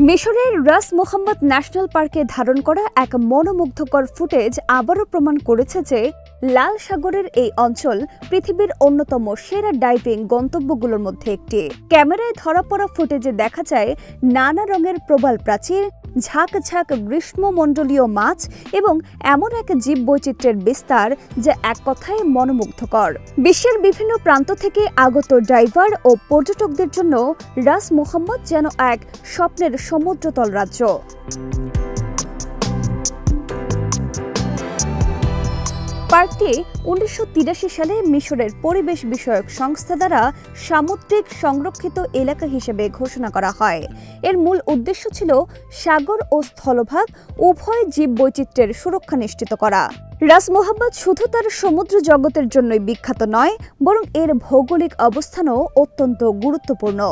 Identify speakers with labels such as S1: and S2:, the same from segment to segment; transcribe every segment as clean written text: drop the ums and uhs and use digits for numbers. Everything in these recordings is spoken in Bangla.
S1: মিশরের রাস মোহাম্মদ ন্যাশনাল পার্কে ধারণ করা এক মনোমুগ্ধকর ফুটেজ আবারও প্রমাণ করেছে যে লাল সাগরের এই অঞ্চল পৃথিবীর অন্যতম সেরা ডাইভিং গন্তব্যগুলোর মধ্যে একটি। ক্যামেরায় ধরা পড়া ফুটেজে দেখা যায় নানা রঙের প্রবাল প্রাচীর, ঝাঁক ঝাঁক গ্রীষ্মমণ্ডলীয় মাছ এবং এমন এক জীববৈচিত্র্যের বিস্তার যা এক কথায় মনোমুগ্ধকর। বিশ্বের বিভিন্ন প্রান্ত থেকে আগত ডাইভার ও পর্যটকদের জন্য রাস মোহাম্মদ যেন এক স্বপ্নের সমুদ্রতল রাজ্য। পার্কটি 1983 সালে মিশরের পরিবেশ বিষয়ক সংস্থা দ্বারা সামুদ্রিক সংরক্ষিত এলাকা হিসেবে ঘোষণা করা হয়। এর মূল উদ্দেশ্য ছিল সাগর ও স্থলভাগ উভয় জীববৈচিত্র্যের সুরক্ষা নিশ্চিত করা। রাস মোহাম্মদ শুধু তার সমুদ্র জগতের জন্যই বিখ্যাত নয়, বরং এর ভৌগোলিক অবস্থানও অত্যন্ত গুরুত্বপূর্ণ।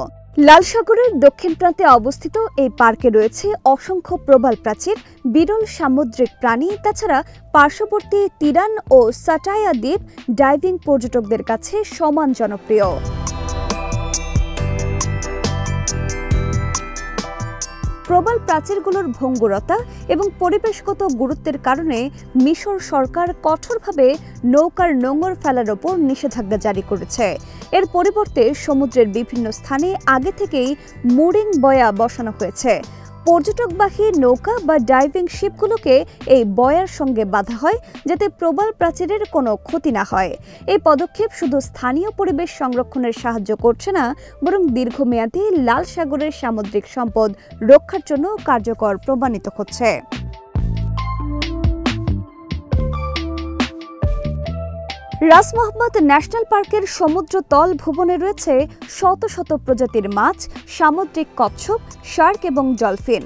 S1: লাল সাগরের দক্ষিণ প্রান্তে অবস্থিত এই পার্কে রয়েছে অসংখ্য প্রবাল প্রাচীর, বিরল সামুদ্রিক প্রাণী, তাছাড়া পার্শ্ববর্তী তিরান ও সাটায়া দ্বীপ ডাইভিং পর্যটকদের কাছে সমান জনপ্রিয়। প্রবাল প্রাচীরগুলোর ভঙ্গুরতা এবং পরিবেশগত গুরুত্বের কারণে মিশর সরকার কঠোরভাবে নৌকার নোঙর ফেলার ওপর নিষেধাজ্ঞা জারি করেছে। এর পরিবর্তে সমুদ্রের বিভিন্ন স্থানে আগে থেকেই মুরিং বয়া বসানো হয়েছে। পর্যটকবাহী নৌকা বা ডাইভিং শিপগুলোকে এই বয়ার সঙ্গে বাঁধা হয় যাতে প্রবাল প্রাচীরের কোনো ক্ষতি না হয়। এই পদক্ষেপ শুধু স্থানীয় পরিবেশ সংরক্ষণের সাহায্য করছে না, বরং দীর্ঘমেয়াদী লাল সাগরের সামুদ্রিক সম্পদ রক্ষার জন্য কার্যকর প্রমাণিত হচ্ছে। রাস মোহাম্মদ ন্যাশনাল পার্কের সমুদ্র তল ভুবনে রয়েছে শত শত প্রজাতির মাছ, সামুদ্রিক কচ্ছপ, শার্ক এবং ডলফিন।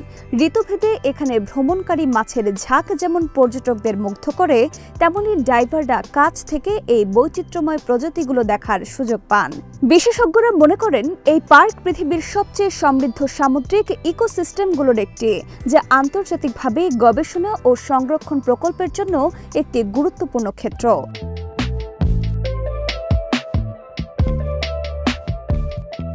S1: ঋতুভেদে এখানে ভ্রমণকারী মাছের ঝাঁক যেমন পর্যটকদের মুগ্ধ করে, তেমনি ডাইভাররা কাছ থেকে এই বৈচিত্র্যময় প্রজাতিগুলো দেখার সুযোগ পান। বিশেষজ্ঞরা মনে করেন এই পার্ক পৃথিবীর সবচেয়ে সমৃদ্ধ সামুদ্রিক ইকোসিস্টেমগুলোর একটি, যা আন্তর্জাতিকভাবে গবেষণা ও সংরক্ষণ প্রকল্পের জন্য একটি গুরুত্বপূর্ণ ক্ষেত্র।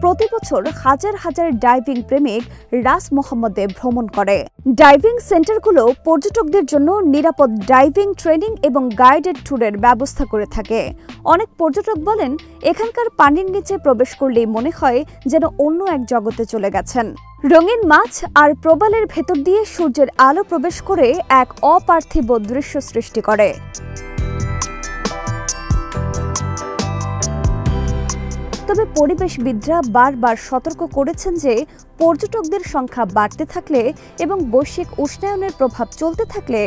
S1: প্রতি বছর হাজার হাজার ডাইভিং প্রেমিক রাস মোহাম্মদে ভ্রমণ করে। ডাইভিং সেন্টারগুলো পর্যটকদের জন্য নিরাপদ ডাইভিং ট্রেনিং এবং গাইডেড ট্যুরের ব্যবস্থা করে থাকে। অনেক পর্যটক বলেন, এখানকার পানির নিচে প্রবেশ করলেই মনে হয় যেন অন্য এক জগতে চলে গেছেন। রঙিন মাছ আর প্রবালের ভেতর দিয়ে সূর্যের আলো প্রবেশ করে এক অপার্থিব দৃশ্য সৃষ্টি করে। তবে পরিবেশবিদরা বারবার সতর্ক করেছেন যে পর্যটকদের সংখ্যা বাড়তে থাকলে এবং বৈশ্বিক উষ্ণায়নের প্রভাব চলতে থাকলে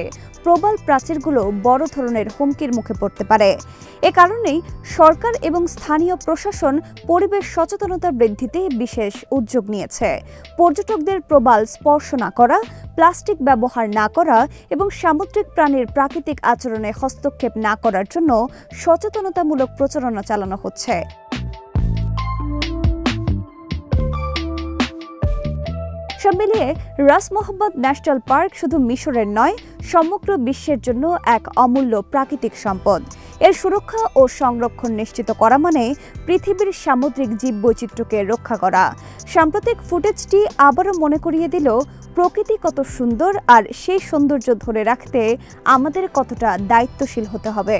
S1: প্রবাল প্রাচীরগুলো বড় ধরনের হুমকির মুখে পড়তে পারে। এ কারণেই সরকার এবং স্থানীয় প্রশাসন পরিবেশ সচেতনতা বৃদ্ধিতে বিশেষ উদ্যোগ নিয়েছে। পর্যটকদের প্রবাল স্পর্শ না করা, প্লাস্টিক ব্যবহার না করা এবং সামুদ্রিক প্রাণীর প্রাকৃতিক আচরণে হস্তক্ষেপ না করার জন্য সচেতনতামূলক প্রচারণা চালানো হচ্ছে। সব মিলিয়ে রাস মোহাম্মদ ন্যাশনাল পার্ক শুধু মিশরের নয়, সমগ্র বিশ্বের জন্য এক অমূল্য প্রাকৃতিক সম্পদ। এর সুরক্ষা ও সংরক্ষণ নিশ্চিত করা মানে পৃথিবীর সামুদ্রিক জীববৈচিত্র্যকে রক্ষা করা। সাম্প্রতিক ফুটেজটি আবারও মনে করিয়ে দিল প্রকৃতি কত সুন্দর, আর সেই সৌন্দর্য ধরে রাখতে আমাদের কতটা দায়িত্বশীল হতে হবে।